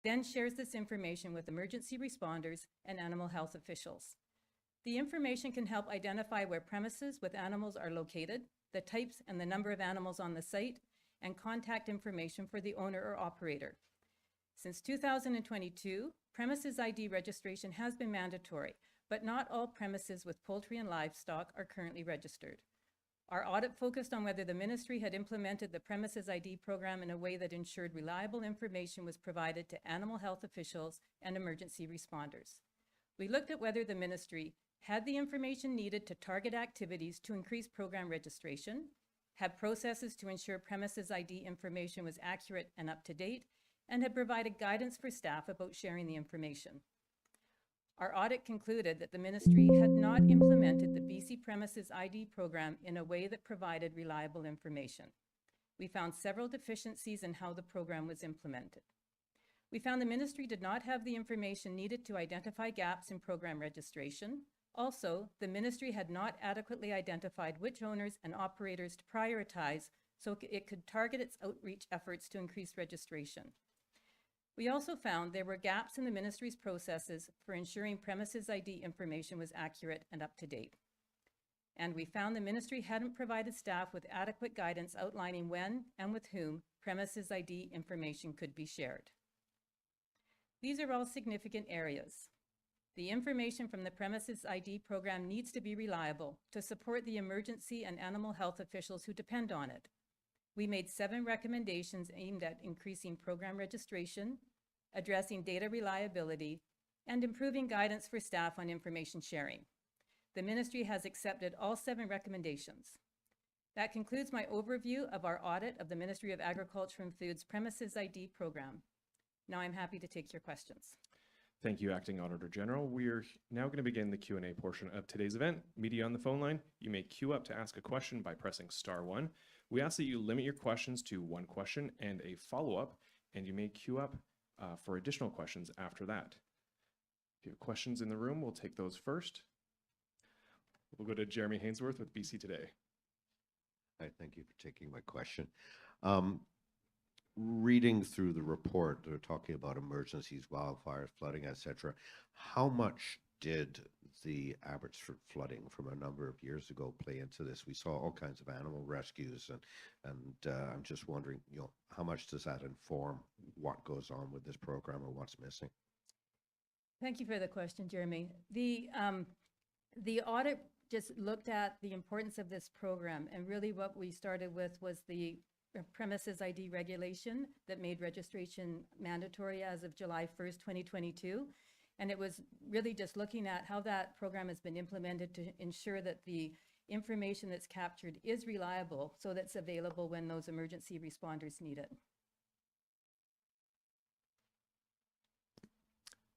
then shares this information with emergency responders and animal health officials. The information can help identify where premises with animals are located, the types and the number of animals on the site, and contact information for the owner or operator. Since 2022, premises ID registration has been mandatory, but not all premises with poultry and livestock are currently registered. Our audit focused on whether the ministry had implemented the premises ID program in a way that ensured reliable information was provided to animal health officials and emergency responders. We looked at whether the ministry had the information needed to target activities to increase program registration, had processes to ensure premises ID information was accurate and up to date, and had provided guidance for staff about sharing the information. Our audit concluded that the ministry had not implemented the BC Premises ID program in a way that provided reliable information. We found several deficiencies in how the program was implemented. We found the ministry did not have the information needed to identify gaps in program registration. Also, the ministry had not adequately identified which owners and operators to prioritize so it could target its outreach efforts to increase registration. We also found there were gaps in the ministry's processes for ensuring premises ID information was accurate and up to date. And we found the ministry hadn't provided staff with adequate guidance outlining when and with whom premises ID information could be shared. These are all significant areas. The information from the premises ID program needs to be reliable to support the emergency and animal health officials who depend on it. We made 7 recommendations aimed at increasing program registration, addressing data reliability, and improving guidance for staff on information sharing. The ministry has accepted all 7 recommendations. That concludes my overview of our audit of the Ministry of Agriculture and Food's Premises ID program. Now I'm happy to take your questions. Thank you, Acting Auditor General. We are now going to begin the Q&A portion of today's event. Media on the phone line, you may queue up to ask a question by pressing *1. We ask that you limit your questions to 1 question and a follow-up, and you may queue up for additional questions after that. If you have questions in the room, we'll take those first. We'll go to Jeremy Hainsworth with BC Today. Hi, thank you for taking my question. Reading through the report, they're talking about emergencies, wildfires, flooding, etc. How much did the Abbotsford flooding from a number of years ago play into this? We saw all kinds of animal rescues, and I'm just wondering, how much does that inform what goes on with this program or what's missing? Thank you for the question, Jeremy. The audit just looked at the importance of this program, and really what we started with was the premises ID regulation that made registration mandatory as of July 1st, 2022. And it was really just looking at how that program has been implemented to ensure that the information that's captured is reliable so that's available when those emergency responders need it.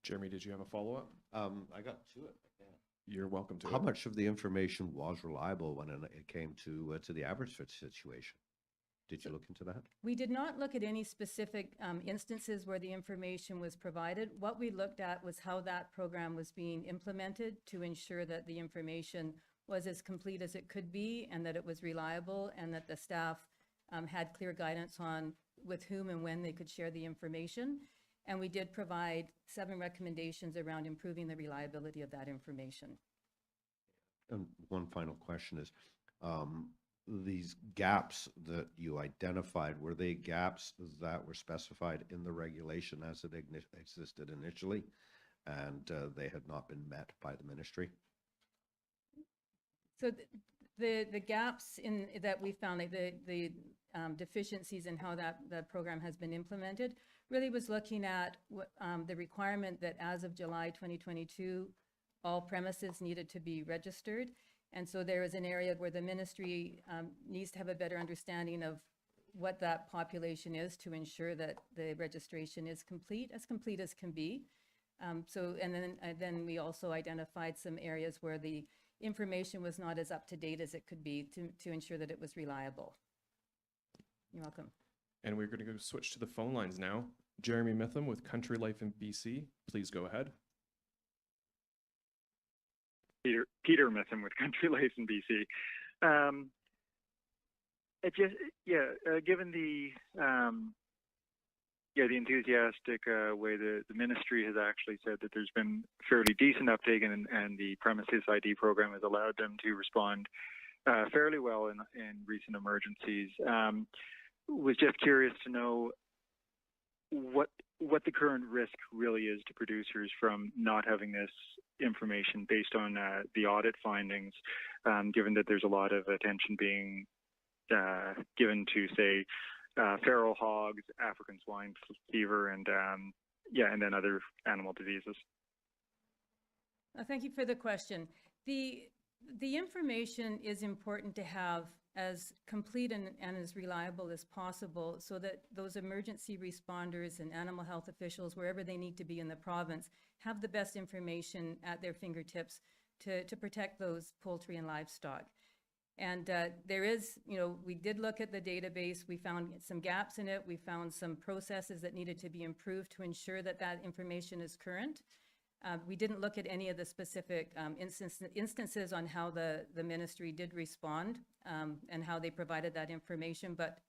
Jeremy, did you have a follow-up? I got to it. Yeah. You're welcome to. How much of the information was reliable when it came to the Abbotsford situation? Did you look into that? We did not look at any specific instances where the information was provided. What we looked at was how that program was being implemented to ensure that the information was as complete as it could be and that it was reliable and that the staff had clear guidance on with whom and when they could share the information. And we did provide 7 recommendations around improving the reliability of that information. And one final question is, these gaps that you identified, were they gaps that were specified in the regulation as it existed initially, and they had not been met by the ministry? So the gaps that we found, like the deficiencies in how that program has been implemented, really was looking at the requirement that as of July 2022, all premises needed to be registered. And so there is an area where the ministry needs to have a better understanding of what that population is to ensure that the registration is complete as can be. And then we also identified some areas where the information was not as up to date as it could be to ensure that it was reliable. You're welcome. And we're going to go switch to the phone lines now. Jeremy Mitham with Country Life in BC, please go ahead. Peter Mitham with Country Life in BC. Given the the enthusiastic way the ministry has actually said that there's been fairly decent uptake, and the premises ID program has allowed them to respond fairly well in recent emergencies. Was just curious to know what the current risk really is to producers from not having this information based on the audit findings, given that there's a lot of attention being given to, say, feral hogs, African swine fever, and then other animal diseases. Thank you for the question. The information is important to have as complete and as reliable as possible, so that those emergency responders and animal health officials, wherever they need to be in the province, have the best information at their fingertips to protect those poultry and livestock. And there is, we did look at the database. We found some gaps in it. We found some processes that needed to be improved to ensure that that information is current. We didn't look at any of the specific instances on how the ministry did respond and how they provided that information. But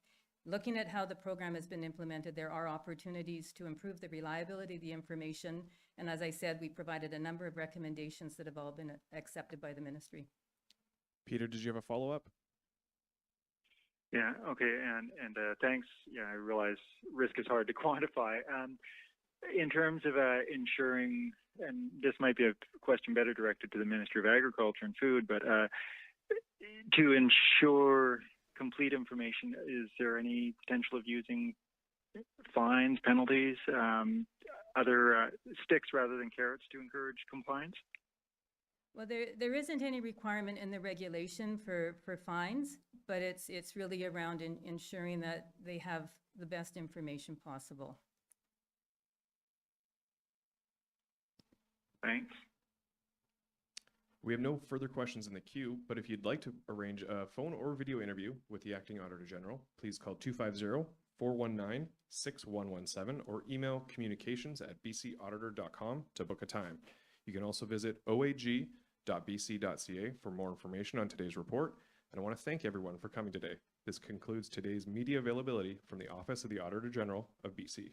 looking at how the program has been implemented, there are opportunities to improve the reliability of the information. And as I said, we provided a number of recommendations that have all been accepted by the ministry. Peter, did you have a follow-up? Yeah, okay, and thanks. Yeah, I realize risk is hard to quantify. In terms of ensuring, and this might be a question better directed to the Ministry of Agriculture and Food, but to ensure complete information, is there any potential of using fines, penalties, other sticks rather than carrots to encourage compliance? Well, there isn't any requirement in the regulation for fines, but it's really around ensuring that they have the best information possible. Thanks. We have no further questions in the queue, but if you'd like to arrange a phone or video interview with the Acting Auditor General, please call 250-419-6117 or email communications@bcauditor.com to book a time. You can also visit oag.bc.ca for more information on today's report. And I want to thank everyone for coming today. This concludes today's media availability from the Office of the Auditor General of BC.